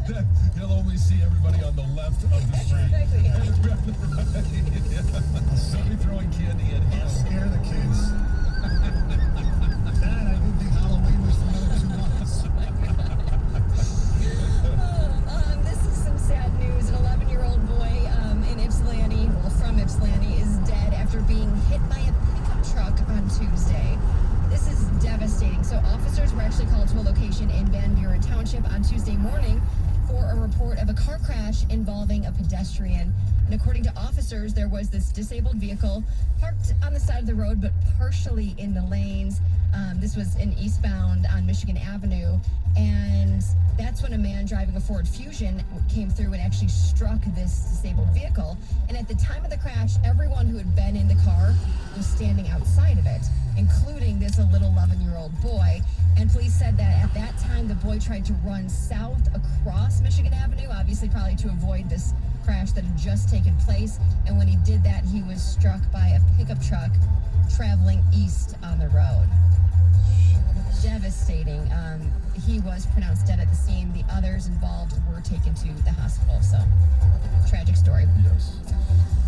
You'll only see everybody on the left of the street. Exactly. Somebody throwing candy at him. Scare the kids. Dad, I didn't think Halloween was for another 2 months. This is some sad news. An 11-year-old boy in Ypsilanti, from Ypsilanti, is dead after being hit by a pickup truck on Tuesday. This is devastating. So officers were actually called to a location in Van Buren Township on Tuesday morning for a report of a car crash involving a pedestrian. And according to officers, there was this disabled vehicle parked on the side of the road, but partially in the lanes. This was in eastbound on Michigan Avenue. And that's when a man driving a Ford Fusion came through and actually struck this disabled vehicle. And at the time of the crash, everyone who had been in the car was standing outside of it, including this little 11-year-old boy. And police said that at that time, the boy tried to run south across Michigan Avenue, obviously probably to avoid this crash that had just taken place. And when he did that, he was struck by a pickup truck traveling east on the road. Devastating. He was pronounced dead at the scene. The others involved were taken to the hospital. So, tragic story. Yes.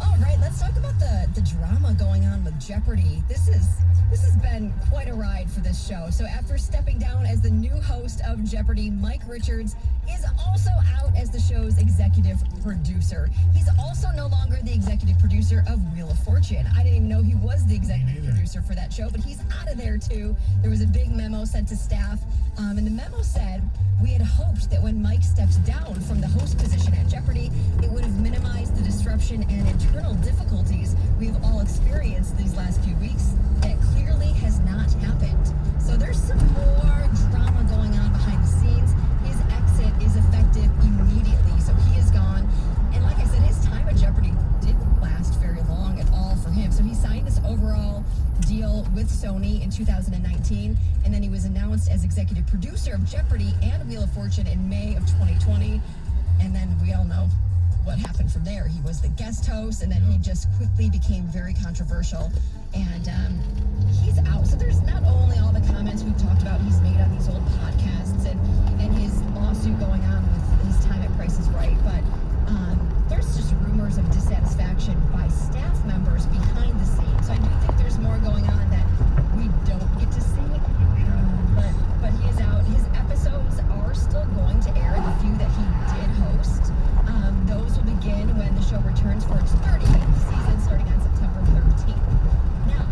All right, let's talk about the drama going on with Jeopardy. This has been quite a ride for this show. So after stepping down as the new host of Jeopardy, Mike Richards is also out as the show's executive producer. He's also no longer the executive producer of Wheel of Fortune. I didn't even know he was the executive producer for that show, but he's out of there too. There was a big memo sent to staff, and the memo said, "We had hoped that when Mike stepped down from the host position at Jeopardy, it would have minimized the disruption and internal difficulties we've all experienced these last few weeks. That clearly has not happened." So there's some more drama going on behind the scenes. His exit is effective immediately, so he is gone. And like I said, his time at Jeopardy didn't last very long at all for him. So he signed this overall deal with Sony in 2019, and then he was announced as executive producer of Jeopardy and Wheel of Fortune in May of 2020. And then we all know what happened from there. He was the guest host, and then he just quickly became very controversial. And he's out. So there's not only all the comments we've talked about he's made on these old podcasts and his lawsuit going on with his time at Price is Right, but there's just rumors of dissatisfaction by staff members behind the scenes. So I do think there's more going on that we don't get to see. But he is out. His episodes are still going to air, the few that he did host. Those will begin when the show returns for its 30th season, starting on September 13th. Now,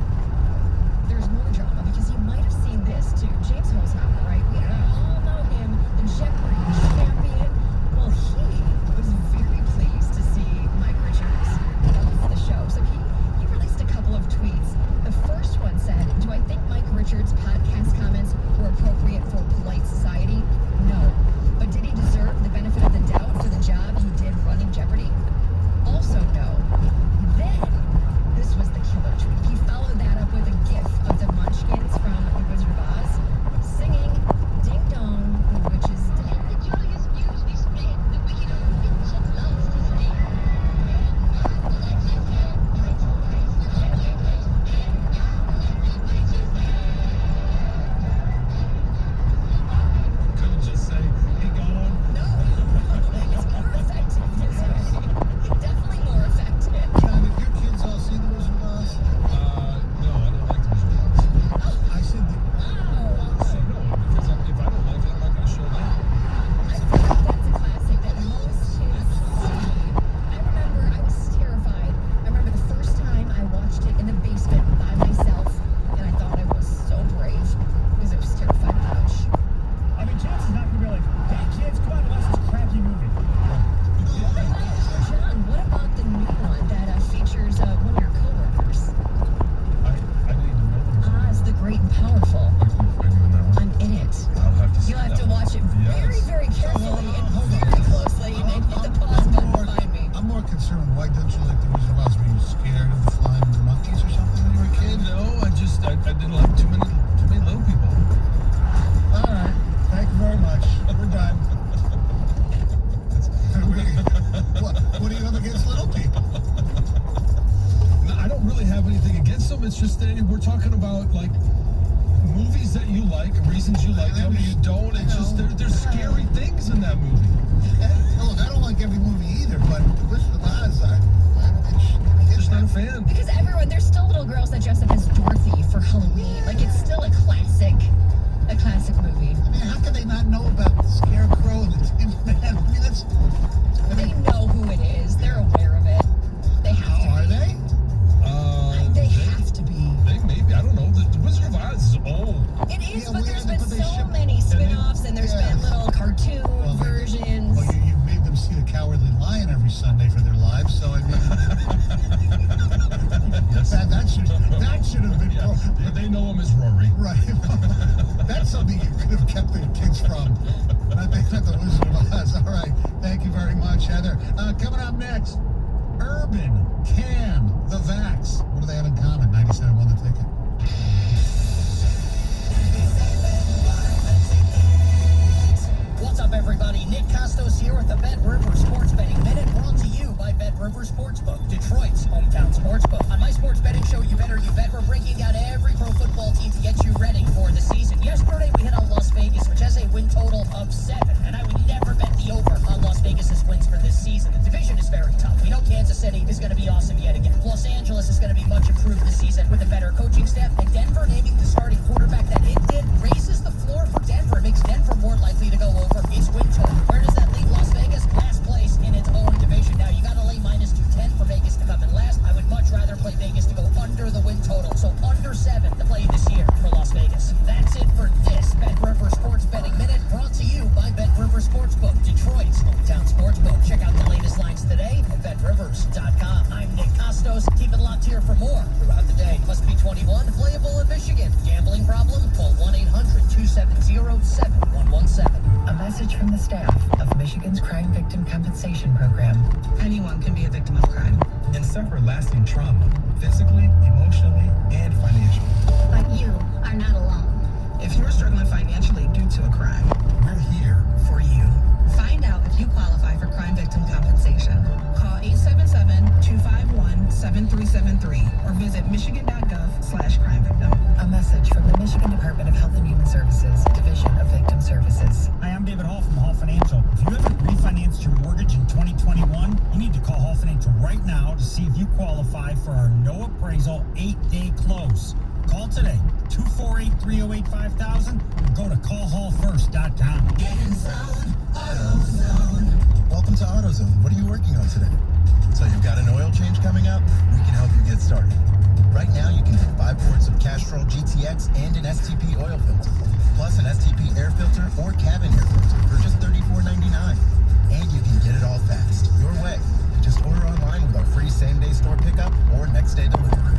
there's more drama because you might have seen this too. James Holzhauer, right? We all know him, the Jeopardy champion. Well, he was very pleased to see Mike Richards off the show. So he released a couple of tweets. The first one said, "Do I think Mike Richards' podcast comments were appropriate for polite society? No. But did he deserve the benefit of the doubt for the job he did running Jeopardy? Also no." Then, this was the killer tweet. He followed that up with a gif of the Munchkins from The Wizard of Oz singing Ding Dong, the Witch's Dead. The joyous news we spread, the wicked old witch at last is dead. Couldn't just say, "He gone." No, it's more effective this way. Definitely more effective. John, have your kids all seen The Wizard of Oz? No, I don't like the Wizard of Oz. I said Oh, So no, because if I don't like it, I'm not going to show them. I feel like that's a classic that most kids see. I remember I was terrified. I remember the first time I watched it in the basement by myself, and I thought I was so brave because I was terrified to watch. I mean, Chance is not going to be like, "Hey, kids, come on, watch this crappy movie." John, what about the new one that features one of your coworkers? I didn't even know there was a- Oz the Great and Powerful. Are you in that one? I'm in it. I'll have to see You'll have that to one. watch it very, Yes. very carefully and very closely, and then hit the pause button behind me. I'm more concerned. Why don't you like The Wizard of Oz? Were you scared of the flying monkeys or something when you were a kid? No, I didn't like too many little people. All right. Thank you very much. We're done. What do you have against little people? No, I don't really have anything against them. It's just that we're talking about like movies that you like, recent reasons you like them or you don't. It's just there's scary things in that movie. Look, I don't like every movie either, but The Wizard of Oz, Just not a fan. Because there's still little girls that dress up as Dorothy for Halloween. Like, it's still a classic movie. I mean, how can they not know about the Scarecrow and the Tin Man? I mean, They know who it is. They're aware of it. They have to. Are they? They have to be. They maybe. I don't know. The Wizard of Oz is old. It is, Yeah, but there's been but they so ship- many spin-offs, and there's been little cartoon versions. Well, you made them see the Cowardly Lion every Sunday for their lives, so I mean, Yes. that should have been Yeah. They know him as Rory. right. That's something you could have kept the kids from. I think not the Wizard of Oz. All right, thank you very much, Heather. Coming up next, Urban, Cam, the Vax. What do they have in common? 97 won the ticket. What's up, everybody? Nick Costos here with the Bet River Sports Betting Minute, brought to you by Bet River Sportsbook, Detroit's hometown sportsbook. On my sports betting show, You Better You Bet, we're breaking down every pro football team to get you ready for the season. Yesterday, we hit on Las Vegas, which has a win total of 7, and I would never bet the over on Las Vegas's wins for this season. The division is very tough. We know Kansas City is going to be awesome yet again. Los Angeles is going to be much improved this season with a better coaching staff, and Denver naming the starting quarterback that it did raises the floor for Denver. It makes Denver more likely to go over its win total. Where does that leave Las Vegas? Last place in its own division. Now, you got to lay minus 210 for Vegas to come in last. I would much rather play Vegas to go under the win total. So under 7 to play this year for Las Vegas. That's it for this Bet River Sports Betting Minute, brought to you by Bet River Sportsbook, Detroit's hometown sportsbook. Check out the latest lines today at betrivers.com. I'm Nick Costos. Keep it locked here for more throughout the day. Must be 21, playable in Michigan. Gambling problem? Call 1-800-270-7117. A message from the staff of Michigan's Crime Victim Compensation Program. Anyone can be a victim of crime. and suffer lasting trauma, physically, emotionally, and financially. But you are not alone. If you're struggling financially due to a crime, We're here. for you. Find out if you qualify for crime victim compensation. Call 877-251-7373 or visit michigan.gov/crime-victim. A message from the Michigan Department of Health and Human Services, Division of Victim Services. Hi, I'm David Hall from Hall Financial. If you haven't refinanced your mortgage in 2021, you need to call Hall Financial right now to see if you qualify for our no appraisal 8-day close. Call today, 248-308-5000, or go to callhallfirst.com. Welcome to AutoZone. What are you working on today? So you've got an oil change coming up? We can help you get started. Right now, you can get 5 quarts of Castrol GTX and an STP oil filter, plus an STP air filter or cabin air filter for just $34.99. And you can get it all fast, your way. Just order online with our free same-day store pickup or next-day delivery.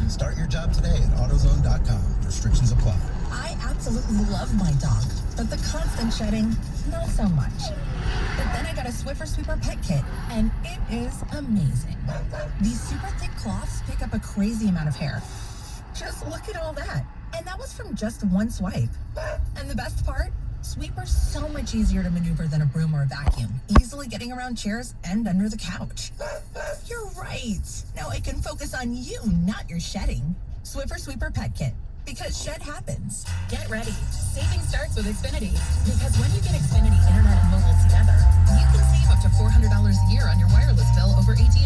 Start your job today at AutoZone.com. Restrictions apply. I absolutely love my dog, but the constant shedding, not so much. But then I got a Swiffer Sweeper Pet Kit, and it is amazing. These super thick cloths pick up a crazy amount of hair. Just look at all that. And that was from just one swipe. And the best part? Sweeper's so much easier to maneuver than a broom or a vacuum, easily getting around chairs and under the couch. You're right. Now I can focus on you, not your shedding. Swiffer Sweeper Pet Kit. Because shed happens. Get ready. Saving starts with Xfinity. Because when you get Xfinity Internet and mobile together, you can save up to $400 a year on your wireless bill over AT&T.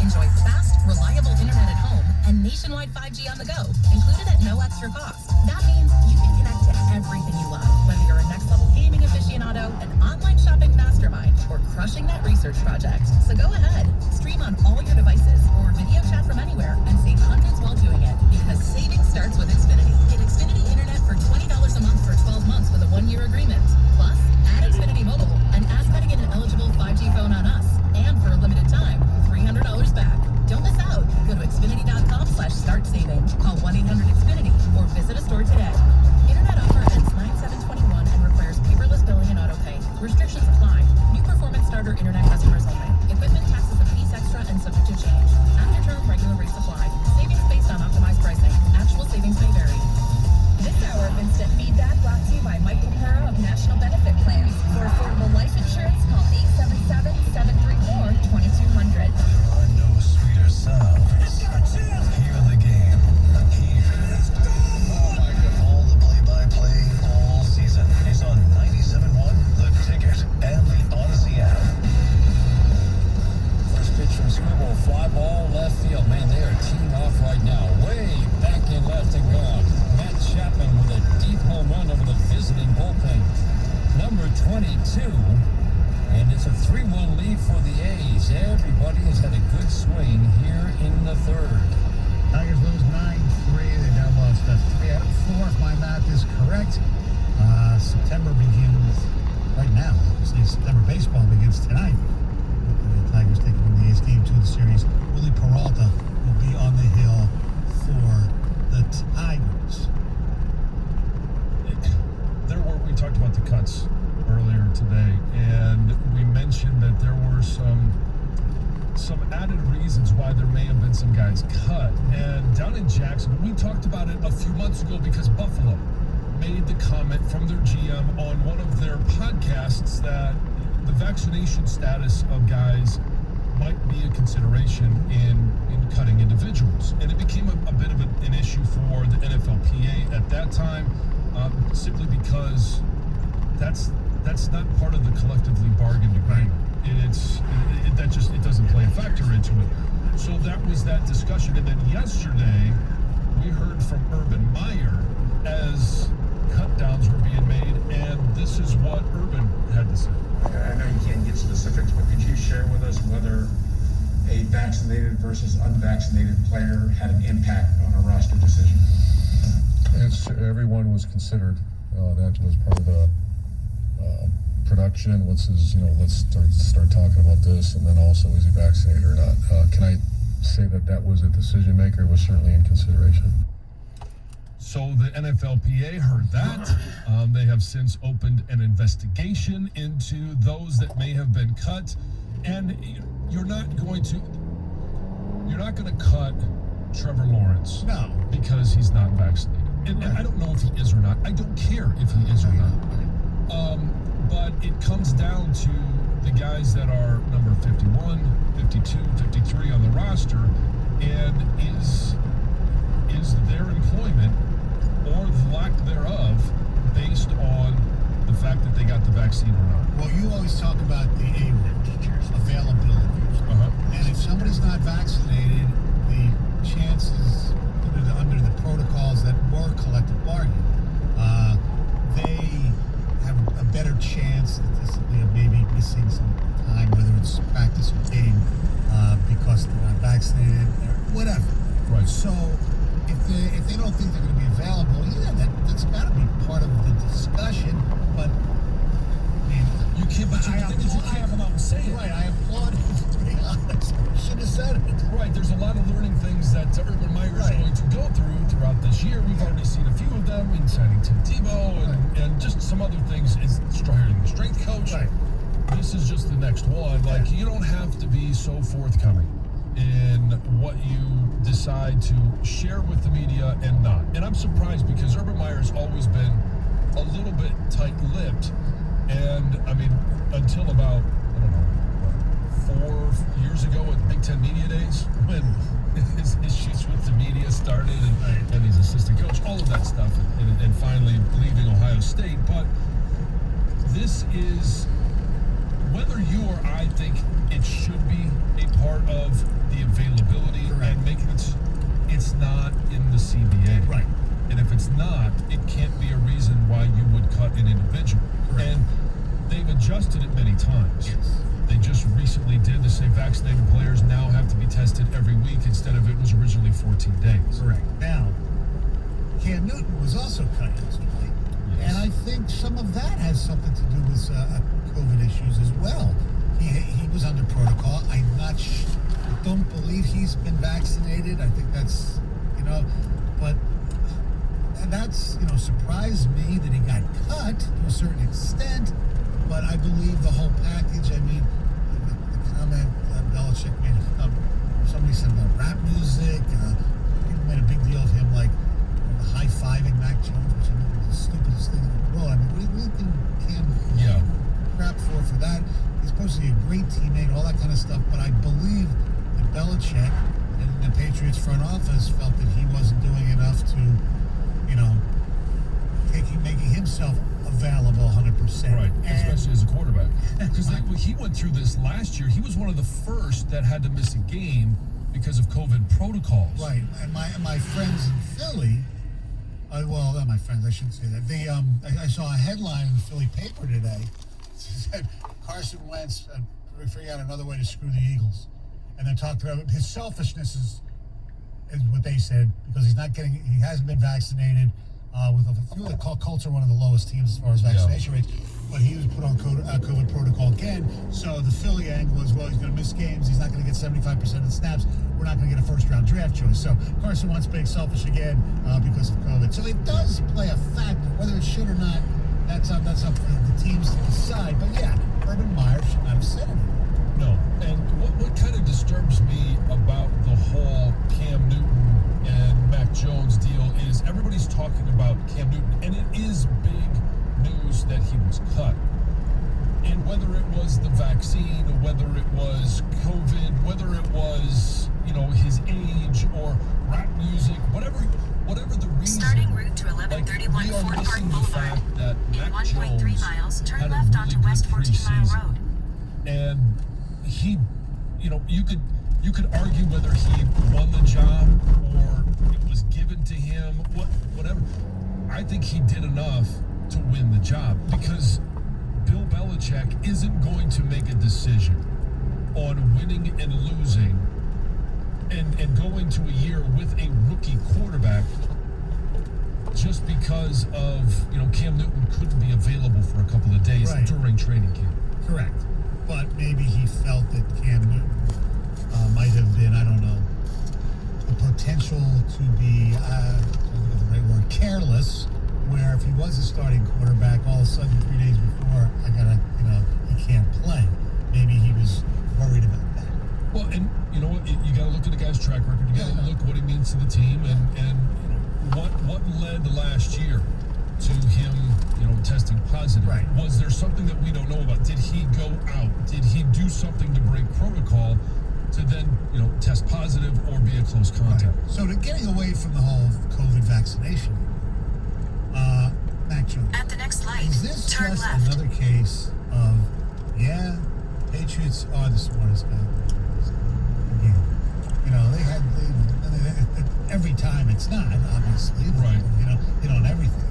Enjoy fast, reliable internet at home and nationwide 5G on the go, included at no extra cost. That means you can connect to everything you love, whether you're a next-level gaming aficionado, an online shopping mastermind, or crushing that research project. So go ahead, stream on all your devices or video chat from anywhere and save hundreds while doing it. Because saving starts with Xfinity. Get Xfinity Internet for $20 a month for 12 months with a 1-year agreement. Plus, add Xfinity Mobile and ask how to get an eligible 5G phone on us. And for a limited time, $300 back. Don't miss out. Go to Xfinity.com/start saving. Call 1-800-XFINITY or visit a store today. Internet offer ends 9/7/21 and requires paperless billing and autopay. Restrictions apply. New performance starter internet customers only. Equipment taxes a piece extra and subject to change. After term, regular rates apply. Savings based on optimized pricing. Actual savings may vary. This hour of Instant Feedback brought to you by Mike O'Hara of National Benefit Plans. For affordable life insurance, call 877-734-2200. There are no sweeter sounds. Hear the game. Here is It's a 3-1 lead for the A's. Everybody has had a good swing here in the third. Tigers lose 9-3. They now lost 3 out of 4, if my math is correct. September begins right now. Obviously, September baseball begins tonight. The Tigers taking on the A's. Game 2 of the series. Willie Peralta will be on the hill for the Tigers. We talked about the cuts earlier today, and we mentioned that there were some added reasons why there may have been some guys cut. And down in Jacksonville, we talked about it a few months ago because Buffalo made the comment from their GM on one of their podcasts that the vaccination status of guys might be a consideration in cutting individuals. And it became a bit of an issue for the NFLPA at that time, simply because that's not part of the collectively bargained agreement. It doesn't play a factor into it. So that was that discussion. And then yesterday, we heard from Urban Meyer as cut downs were being made, and this is what Urban had to say. I know you can't get specifics, but could you share with us whether a vaccinated versus unvaccinated player had an impact on a roster decision? Everyone was considered. That was part of the production. Let's start talking about this, and then also is he vaccinated or not? Can I say that was a decision maker? Was certainly in consideration. So the NFLPA heard that. They have since opened an investigation into those that may have been cut, and you're not going to cut Trevor Lawrence. No, because he's not vaccinated. And I don't know if he is or not. I don't care if he is or not. But it comes down to the guys that are number 51, 52, 53 on the roster, and is their employment or the lack thereof based on the fact that they got the vaccine or not? Well, you always talk about the availability. And if somebody's not vaccinated, the chances under the protocols that were collective bargaining, they have a better chance of maybe missing some time, whether it's practice or game, because they're not vaccinated or whatever. Right. So if they don't think they're going to be available, that's got to be part of the discussion. But I mean, you can't. But the thing is, you can't come out and say it. Right. I applaud him for being honest. Should have said it. Right. There's a lot of learning things that Urban Meyer is going to go through throughout this year. We've already seen a few of them in signing Tim Tebow and just some other things. Is hiring the strength coach. Right. This is just the next one. Like, you don't have to be so forthcoming in what you decide to share with the media and not. And I'm surprised because Urban Meyer's always been a little bit tight-lipped. And, I mean, until about, 4 years ago at Big Ten Media Days, when his issues with the media started and his assistant coach, all of that stuff, and finally leaving Ohio State. But this is, whether you or I think it should be a part of the availability and making it's not in the CBA. Right. And if it's not, it can't be a reason why you would cut an individual. Correct. And they've adjusted it many times. Yes. They just recently did to say vaccinated players now have to be tested every week instead of it was originally 14 days. Correct. Now, Cam Newton was also cut yesterday. Yes. And I think some of that has something to do with COVID issues as well. He was under protocol. I don't believe he's been vaccinated. I think that's, but that's, surprised me that he got cut to a certain extent. But I believe the whole package, I mean, the comment Belichick made, somebody said about rap music, people made a big deal of him, like, high-fiving Mac Jones, which I think was the stupidest thing in the world. I mean, we can crap for that. He's supposed to be a great teammate, all that kind of stuff, but I believe that Belichick and the Patriots front office felt that he wasn't doing enough to, making himself available 100%. Right, especially as a quarterback. Because he went through this last year. He was one of the first that had to miss a game because of COVID protocols. Right, and my friends in Philly, well, not my friends, I shouldn't say that. I saw a headline in the Philly paper today. It said, Carson Wentz figuring out another way to screw the Eagles. And they're talking about his selfishness is what they said, because he hasn't been vaccinated. The Colts are one of the lowest teams as far as vaccination rates, but he was put on COVID protocol again. So the Philly angle is, well, he's going to miss games. He's not going to get 75% of the snaps. We're not going to get a first-round draft choice. So Carson Wentz being selfish again because of COVID. So it does play a factor, whether it should or not. That's up for the teams to decide. But yeah, Urban Meyer should not have said it. No. And what kind of disturbs me about the whole Cam Newton and Mac Jones deal is everybody's talking about Cam Newton, and it is big news that he was cut. And whether it was the vaccine, or whether it was COVID, whether it was, his age or rap music, whatever the reason. Starting route to 1131 Fort Park Boulevard. In 1.3 miles, turn left onto West 14 Mile Road. And he, you could argue whether he won the job or it was given to him, whatever. I think he did enough to win the job, because Bill Belichick isn't going to make a decision on winning and losing and going to a year with a rookie quarterback just because of, Cam Newton couldn't be available for a couple of days during training camp. Correct. But maybe he felt that Cam Newton might have been, I don't know, the potential to be, I don't think of the right word, careless, where if he was a starting quarterback, all of a sudden 3 days before, he can't play. Maybe he was worried about that. Well, and you know what? You got to look at the guy's track record. You got to look what he means to the team, and what led last year to him, testing positive. Right. Was there something that we don't know about? Did he go out? Did he do something to break protocol to then, test positive or be a close contact? Right. So, getting away from the whole COVID vaccination, Mac Jones. At the next light, is this turn just left. another case of, Patriots are the smartest guy? They every time it's not, obviously. Right. On everything.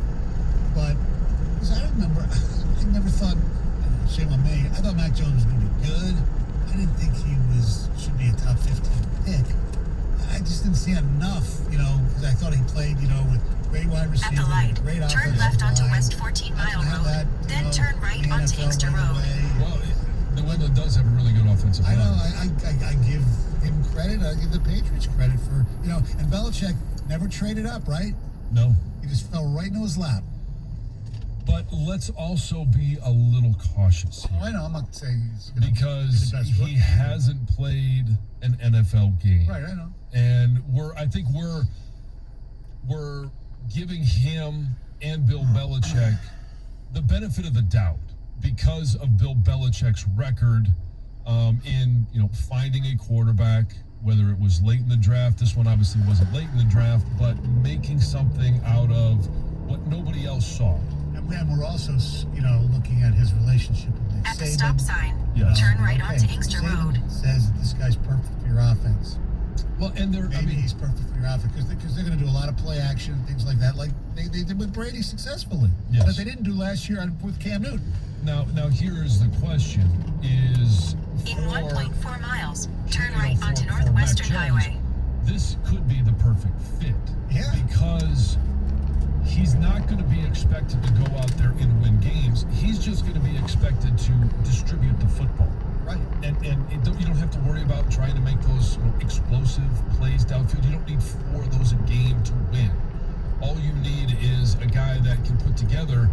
But, because I remember, I never thought, shame on me, I thought Mac Jones was going to be good. I didn't think he should be a top 15 pick. I just didn't see enough, because I thought he played, with great wide receivers. At the light, great turn left onto West 14 Mile Road, then turn right onto Inkster Road. Well, New England does have a really good offensive line. I know. I give him credit. I give the Patriots credit for, and Belichick never traded up, right? No. He just fell right into his lap. But let's also be a little cautious here. Oh, I know. I'm not saying because he hasn't played an NFL game. Right, I know. And I think we're giving him and Bill Belichick the benefit of the doubt because of Bill Belichick's record in finding a quarterback, whether it was late in the draft. This one obviously wasn't late in the draft, but making something out of what nobody else saw. And we're also, looking at his relationship with Nick At the Saban. stop sign, Yes. turn right onto Inkster Saban Road. says that this guy's perfect for your offense. Well, and Maybe he's perfect for your offense because they're going to do a lot of play action and things like that, like they did with Brady successfully. Yes. But they didn't do last year with Cam Newton. Now here's the question: is In 1.4 miles, turn for right onto Mac Northwestern Jones, Highway. this could be the perfect fit. Yeah. Because he's not going to be expected to go out there and win games. He's just going to be expected to distribute the football. Right. And you don't have to worry about trying to make those explosive plays downfield. You don't need 4 of those a game to win. All you need is a guy that can put together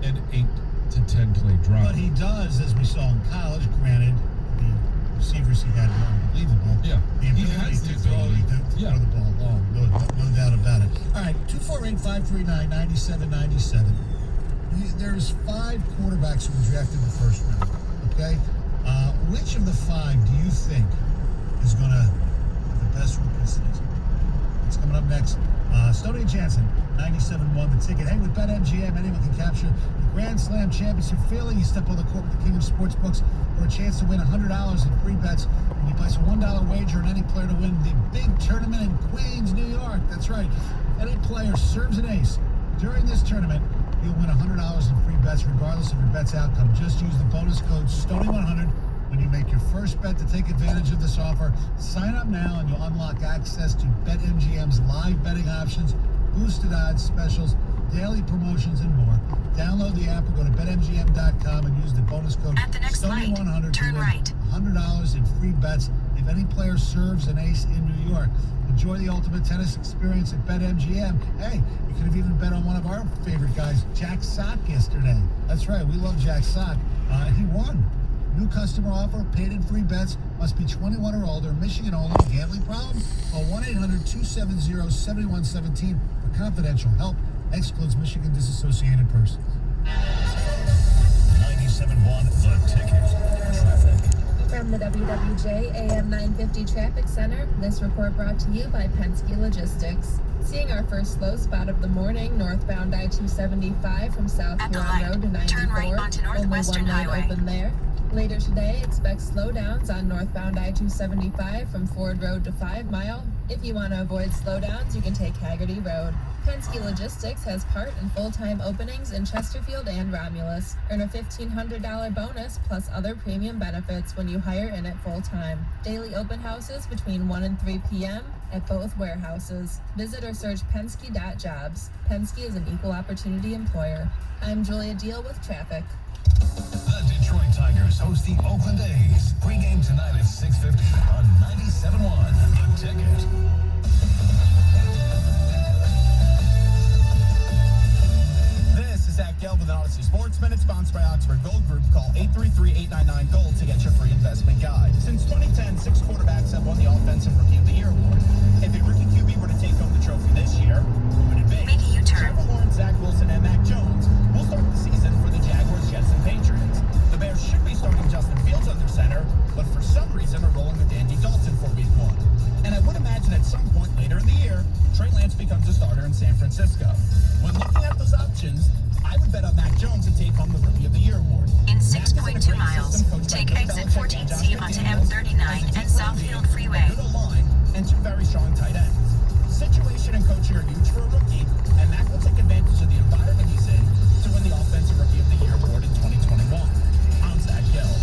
an 8 to 10 play drive. But he does, as we saw in college, granted, the receivers he had were unbelievable. Yeah. The He ability has the to throw ability. throw the ball long. No doubt about it. All right, 248-539-9797. There's 5 quarterbacks who were drafted in the first round, okay? Which of the 5 do you think is going to have the best rookie season? It's coming up next. Stoney Jansen, 97-1 the ticket. Hey, with BetMGM, anyone can capture the Grand Slam Championship feeling. You step on the court with the King of Sportsbooks for a chance to win $100 in free bets when you place a $1 wager on any player to win the big tournament in Queens, New York. That's right. Any player serves an ace during this tournament you'll win $100 in free bets regardless of your bet's outcome. Just use the bonus code STONY100 when you make your first bet to take advantage of this offer. Sign up now and you'll unlock access to BetMGM's live betting options, boosted odds, specials, daily promotions, and more. Download the app or go to BetMGM.com and use the bonus code At the next light, STONY100 turn to win right. $100 in free bets if any player serves an ace in New York. Enjoy the ultimate tennis experience at BetMGM. Hey, you could have even bet on one of our favorite guys, Jack Sock, yesterday. That's right, we love Jack Sock. He won. New customer offer, paid in free bets, must be 21 or older, Michigan only. Gambling problem? Call 1-800-270-7117 for confidential help. Excludes Michigan disassociated persons. 97.1 The Ticket. Traffic. From the WWJ AM 950 Traffic Center, this report brought to you by Penske Logistics. Seeing our first slow spot of the morning, northbound I-275 from South Huron Road to 94. Turn right onto Northwestern Only one lane Highway. open there. Later today, expect slowdowns on northbound I-275 from Ford Road to 5 Mile. If you want to avoid slowdowns, you can take Haggerty Road. Penske Logistics has part and full-time openings in Chesterfield and Romulus. Earn a $1,500 bonus plus other premium benefits when you hire in at full-time. Daily open houses between 1 and 3 p.m. at both warehouses. Visit or search Penske.jobs. Penske is an equal opportunity employer. I'm Julia Deal with traffic. The Detroit Tigers host the Oakland A's. Pre-game tonight at 6:50 on 97.1 The Ticket. This is Zach Gelb with an Odyssey Sports Minute, sponsored by Oxford Gold Group. Call 833-899-GOLD to get your free investment guide. Since 2010, 6 quarterbacks have won the Offensive Rookie of the Year award. If a rookie QB were to take home the trophy this year, who would it be? Make a U-turn. Trevor Lawrence, Zach Wilson, and Mac Jones will start the season for the Jaguars, Jets, and Patriots. The Bears should be starting Justin Fields under center, but for some reason are rolling with Andy Dalton for Week 1. And I would imagine at some point later in the year, Trey Lance becomes a starter in San Francisco. When looking at those options, I would bet on Mac Jones to take home the Rookie of the Year award. In 6.2 miles, take exit 14C onto M39 and Southfield Freeway. Good O-line and 2 very strong tight ends. Situation and coaching are huge for a rookie, and Mac will take advantage of the environment he's in to win the Offensive Rookie of the Year award in 2021. I'm Zach Gelb.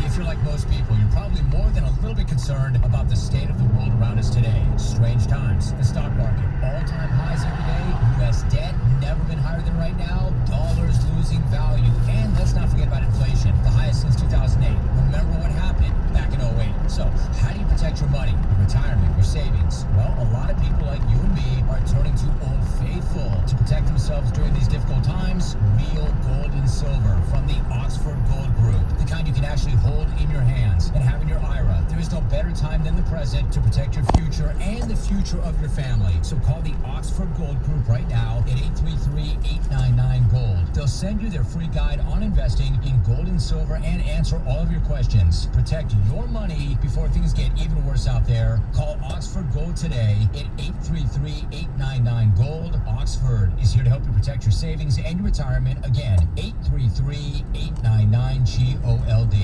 If you're like most people, you're probably more than a little bit concerned about the state of the world around us today. Strange times. The stock market, all-time highs every day. U.S. debt, never been higher than right now. Dollars losing value. And let's not forget about inflation, the highest since 2008. Remember what happened back in 2008. So how do you protect your money, your retirement, your savings? Well, a lot of people like you and me are turning to Old Faithful to protect themselves during these difficult times. Real gold and silver from the Oxford Gold Group, the kind you can actually hold in your hands and have in your IRA. There is no better time than the present to protect your future and the future of your family. So call the Oxford Gold Group right now at 833-899-GOLD. They'll send you their free guide on investing in gold and silver and answer all of your questions. Protect your money before things get even worse out there. Call Oxford Gold today at 833-899-GOLD. Oxford is here to help you protect your savings and your retirement. Again, 833-899-GOLD.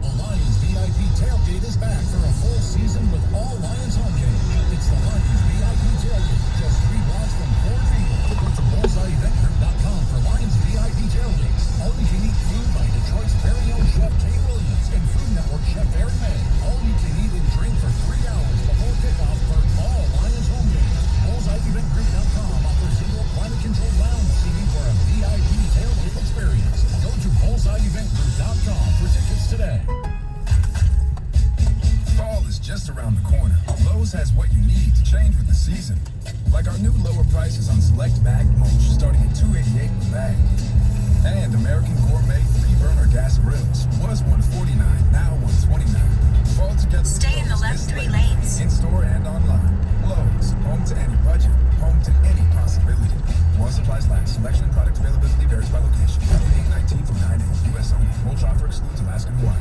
The Lions VIP Tailgate is back for a full season with all Lions home games. It's the Lions VIP Tailgate, just 3 blocks from Ford Field. Go to bullseyeeventgroup.com for Lions VIP Tailgates. All-you-can-eat food by Detroit's very own chef Kate Williams and Food Network chef Aaron May. All-you-can-eat and drink for 3 hours before kickoff for all Lions home games. Bullseyeeventgroup.com offers single climate-controlled lounge seating for a VIP tailgate experience. Go to bullseyeeventgroup.com for tickets today. Fall is just around the corner. Lowe's has what you need to change with the season. Like our new lower prices on select bag mulch starting at $2.88 per bag. And American Gourmet 3-burner gas grills was $149, now $129. Fall together. Stay in the left 3 lanes. In store and online. Lowe's, home to any budget, home to any possibility. While supplies last, selection and product availability varies by location. 8/19 through 9/8, U.S. only. Mulch offer excludes Alaska and Hawaii.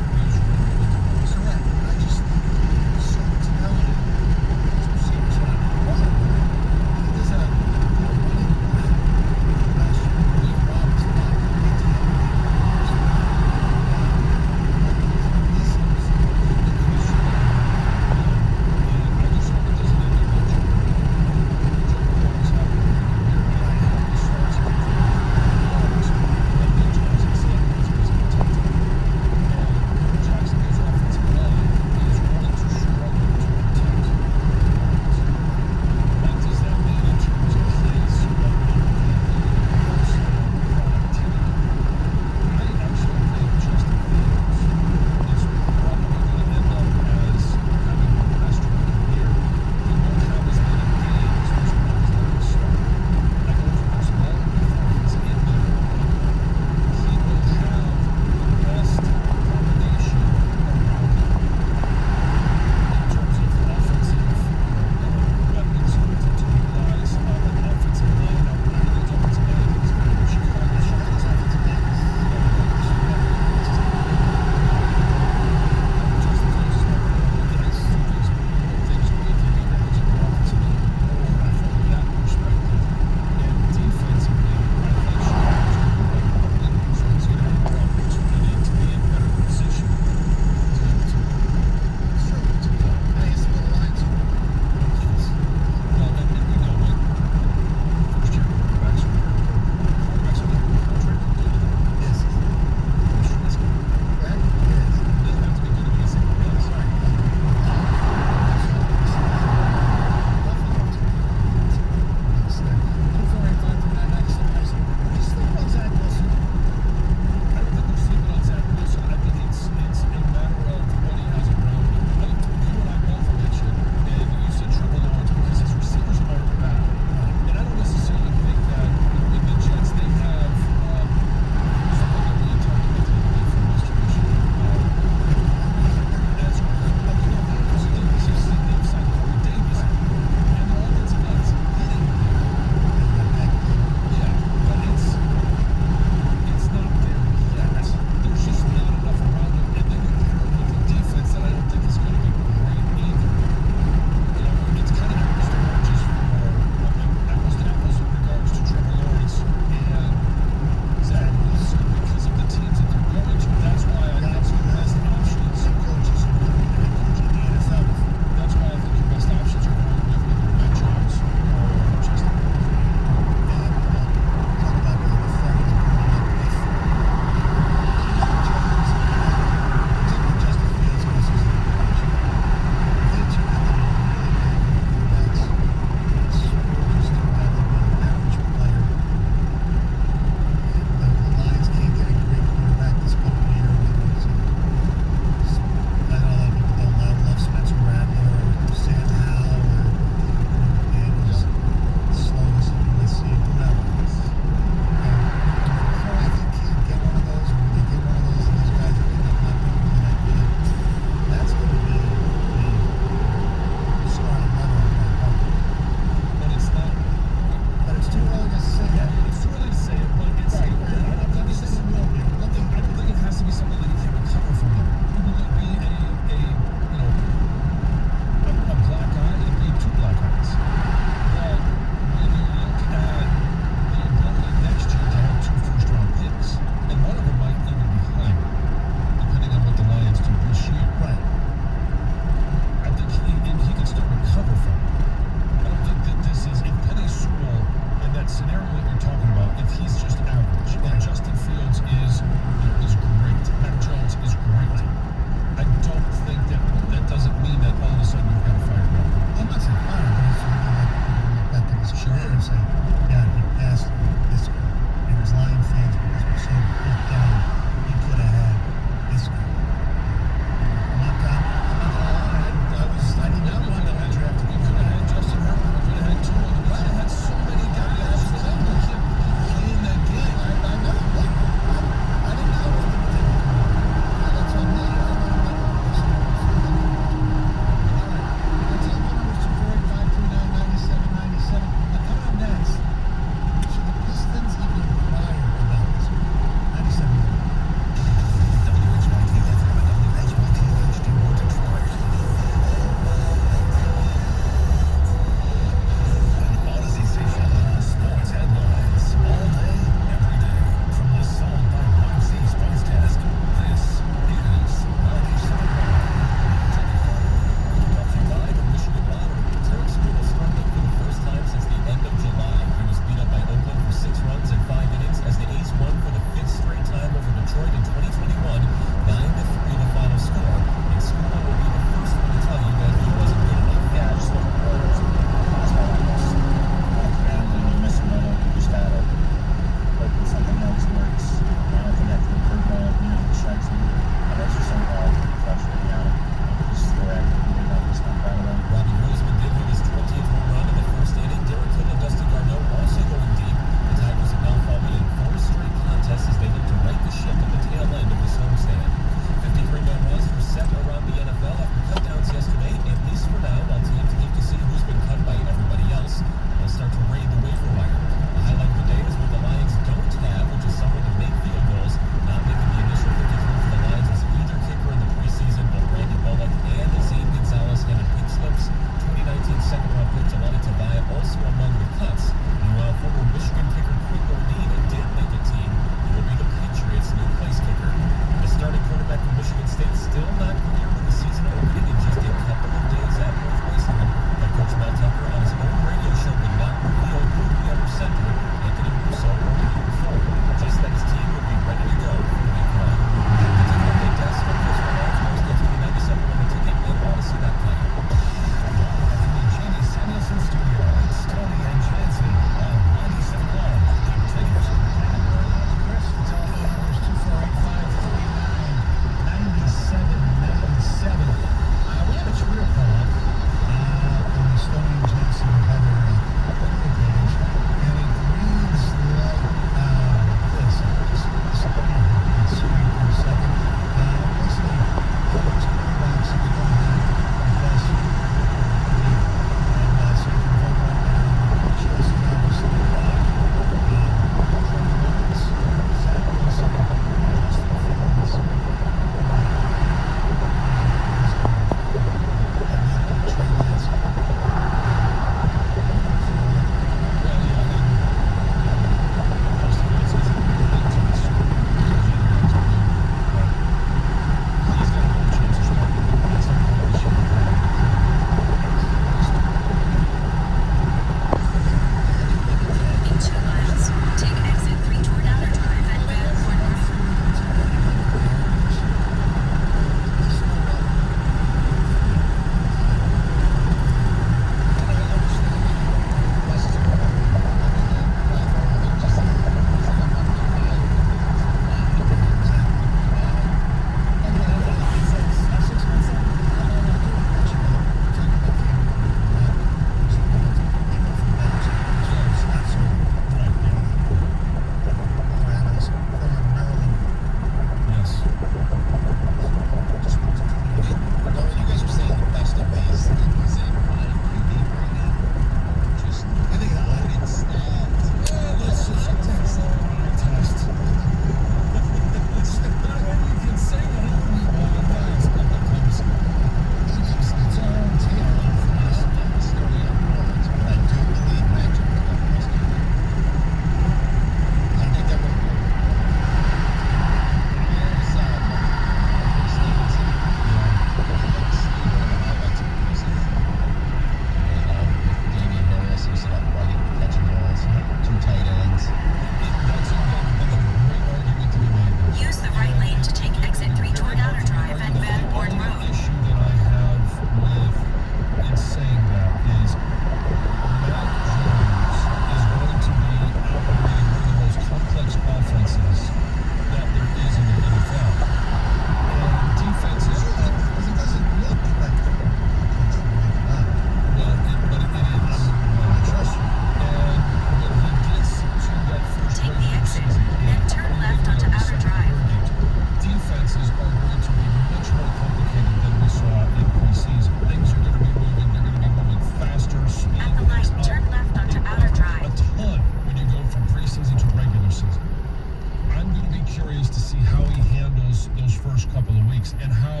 curious to see how he handles those first couple of weeks and how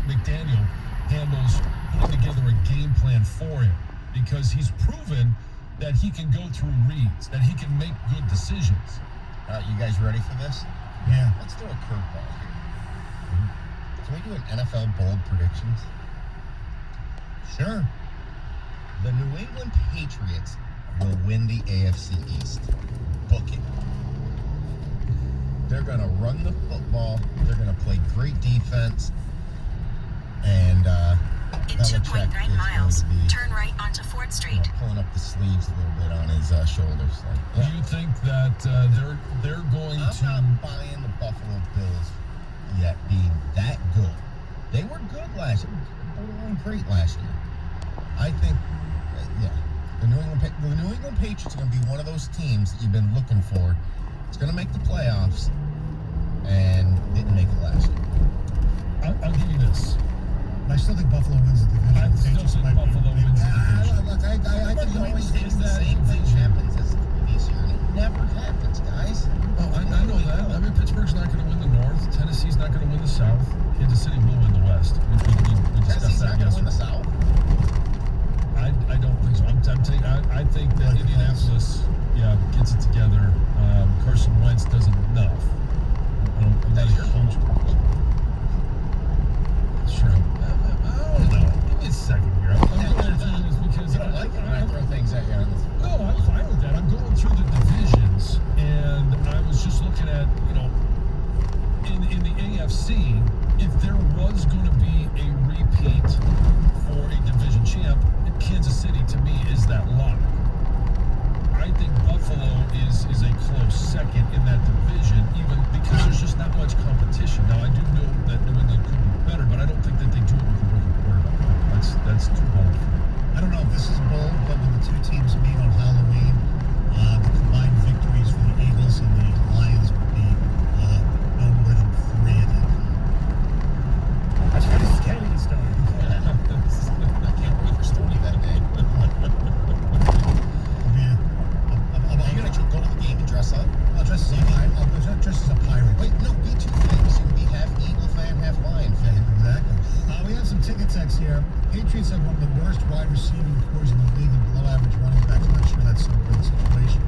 McDaniel handles putting together a game plan for him, because he's proven that he can go through reads, that he can make good decisions. You guys ready for this? Yeah. Let's do a curveball here. Can we do an NFL bold predictions? Sure. The New England Patriots will win the AFC East. Book it. They're going to run the football. They're going to play great defense. And in 2.9 miles, turn right onto Ford Street. Pulling up the sleeves a little bit on his shoulders. Do you think that they're going to... I'm not buying the Buffalo Bills yet being that good. They were good last year. Borderline great last year. I think, the New England Patriots are going to be one of those teams that you've been looking for. It's going to make the playoffs, and didn't make it last year. I'll give you this. I still think Buffalo wins the division. I still think Buffalo wins the division. Look, I think It always is the same thing happens as the previous year, and it never happens, guys. Oh, I know that. I mean, Pittsburgh's not going to win the North. Tennessee's not going to win the South. Kansas City will win the West. We discussed Tennessee's that not going to win the yesterday. South? I don't think so. I'm telling you, I think that Indianapolis, gets it together. Carson Wentz doesn't enough. I'm not a huge. Sure. I don't know. Give me a second here. I'm going through this because I like it when I throw things at you. No, I'm fine with that. I'm going through the divisions, and I was just looking at, in the AFC, if there was going to be a repeat for a division champ, Kansas City, to me, is that lock. I think Buffalo is a close second in that division, even because there's just not much competition. Now, I do know that New England could be better, but I don't think that they do it with a rookie quarterback. That's too bold for me. I don't know if this is bold, but when the two teams meet on Halloween, the combined victories for the Eagles and the Lions would be no more than 3 at that time. That's pretty scary stuff. I can't wait for Stoney that day. Are you going to go to the game and dress up? I'll dress as a pirate. I'll dress as a pirate. Wait, no, be two things. You can be half Eagle fan, half Lion fan. Exactly. We have some ticket texts here. Patriots have one of the worst wide receiving cores in the league and below average running backs. I'm not sure that's some great situation.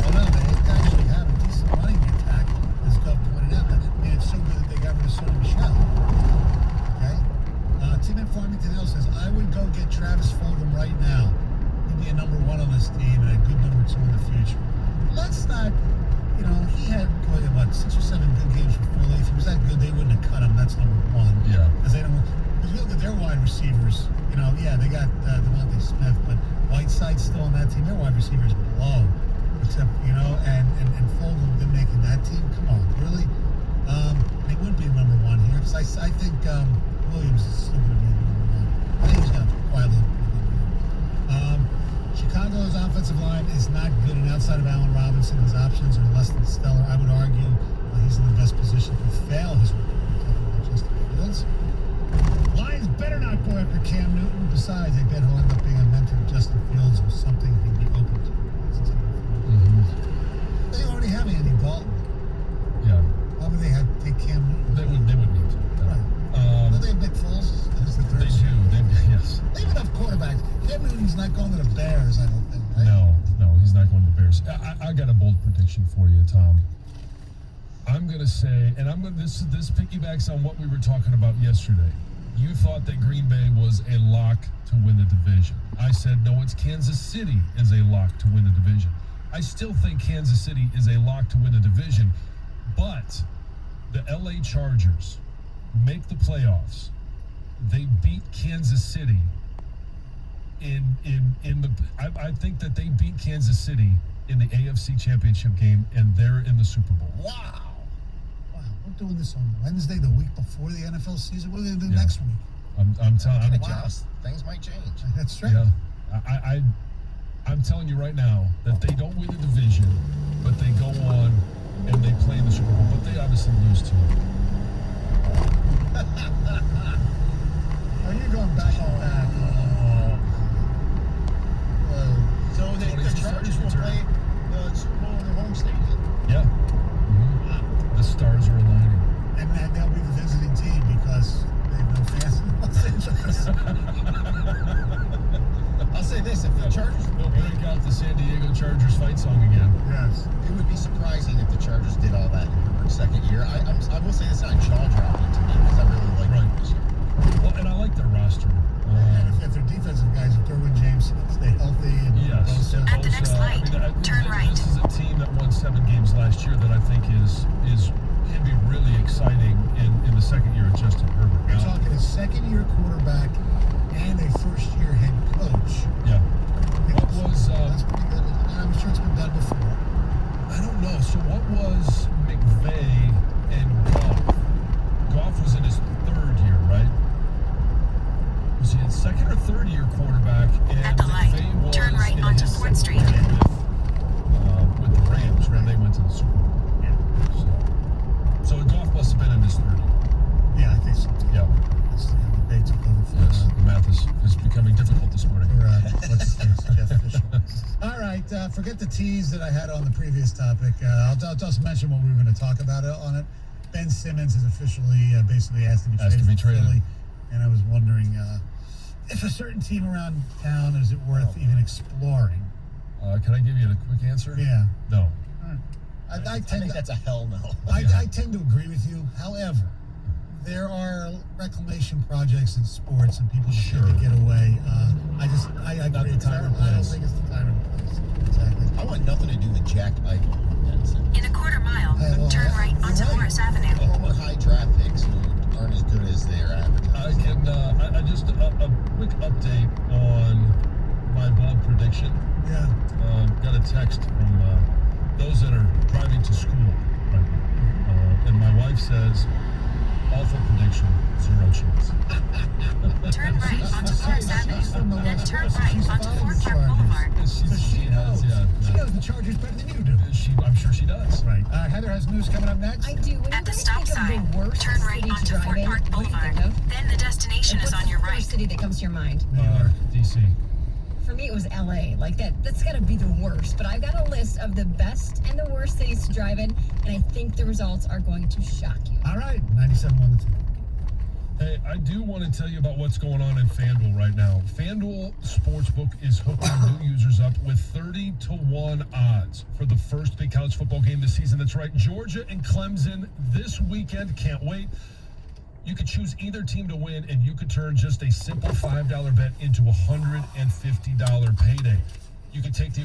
Oh no, they actually have a decent running attack, as Gov pointed out. And it's so good that they got rid of Sonny Michel. Okay? Tim in Farmington Hill says, I would go get Travis Fulgham right now. He'd be a number 1 on this team and a good number 2 in the future. Let's not, he had, 6 or 7 good games for Philly. If he was that good, they wouldn't have cut him. That's number 1. Yeah. Because you look at their wide receivers, they got Devontae Smith, but Whiteside's still on that team. Their wide receivers below. Except, and Fulgham didn't make it that team. Come on, really? He would be number 1 here, because I think Williams is still going to be number 1. I think he's going to quietly. Chicago's offensive line is not good, and outside of Allen Robinson, his options are less than stellar. I would argue he's in the best position to fail his rookie. Justin Fields. Lions better not go after Cam Newton. Besides, I bet he'll end up being a mentor to Justin Fields or something he'd be open to. They already have Andy Dalton. Yeah. Why would they take Cam Newton? They would need to. Right. Don't they have Nick Foles? They do. Yes. They have enough quarterbacks. Cam Newton's not going to the Bears, I don't think, right? No, he's not going to the Bears. I got a bold prediction for you, Tom. I'm going to say, and this piggybacks on what we were talking about yesterday. You thought that Green Bay was a lock to win the division. I said, no, it's Kansas City is a lock to win the division. I still think Kansas City is a lock to win the division, but the LA Chargers make the playoffs. They beat Kansas City I think that they beat Kansas City in the AFC Championship game, and they're in the Super Bowl. Wow. We're doing this on Wednesday, the week before the NFL season. What are they going to do next week? I'm telling you. Things might change. That's right. Yeah. I'm telling you right now that they don't win the division, but they go on and they play in the Super Bowl, but they obviously lose to it. Are you going back on that? So the Chargers will play the Super Bowl in their home stadium? Yeah. Mm-hmm. The start Chargers fight song again. Yes. It would be surprising if the Chargers did all that in Herbert's second year. I will say it's not jaw-dropping to me because I really like it this year. Well, and I like their roster. And if their defensive guys, if Derwin James stay healthy and Yes. At the next light, turn right. This is a team that won 7 games last year that I think can be really exciting in the second year of Justin Herbert. You're talking a second-year quarterback and a first-year head coach. Yeah. What was... that's pretty good. I'm sure it's been done before. I don't know. So what was McVay and Goff? Goff was in his 3rd year, right? Was he a second or 3rd year quarterback? And At the light, McVay was turn right in onto his 4th Street. with the Rams when they went to the Super Bowl. Yeah. So Goff must have been in his 3rd year. Yeah, I think so. Yeah. They took over for Yes, the math is becoming difficult this morning. what's his name? Jeff Fisher. All right, forget the tease that I had on the previous topic. I'll just mention what we were going to talk about on it. Ben Simmons is officially basically asked to be traded. Philly, and I was wondering if a certain team around town, is it worth even exploring? Can I give you a quick answer? Yeah. No. I think that's a hell no. I tend to agree with you. However, there are reclamation projects in sports and people just need to get away. I agree. Not the time or I don't place. think it's the time or place. Exactly. I want nothing to do with Jack Eichel. In a quarter mile, turn right onto Morris Avenue. Or high draft picks who aren't as good as they're advertised. I just a quick update on my bold prediction. Yeah. Got a text from those that are driving to school right now. And my wife says, awful prediction, 0 chance. Turn right onto Morris Avenue, then turn right onto Fort Park Boulevard. She knows, yeah. She knows the Chargers better than you do. I'm sure she does. Right. Heather has news coming up next. I do. When At the you guys stop think of sign, the worst turn right city onto to Fort drive in, Park what do you Boulevard. think of? Then the destination is on your What's the right. first city that comes to your mind? New York, DC. For me, it was LA. Like that's got to be the worst. But I've got a list of the best and the worst cities to drive in, and I think the results are going to shock you. All right. 97 on the team. Hey, I do want to tell you about what's going on in FanDuel right now. FanDuel Sportsbook is hooking new users up with 30-1 odds for the first big college football game this season. That's right, Georgia and Clemson this weekend. Can't wait. You could choose either team to win, and you could turn just a simple $5 bet into a $150 payday. You could take the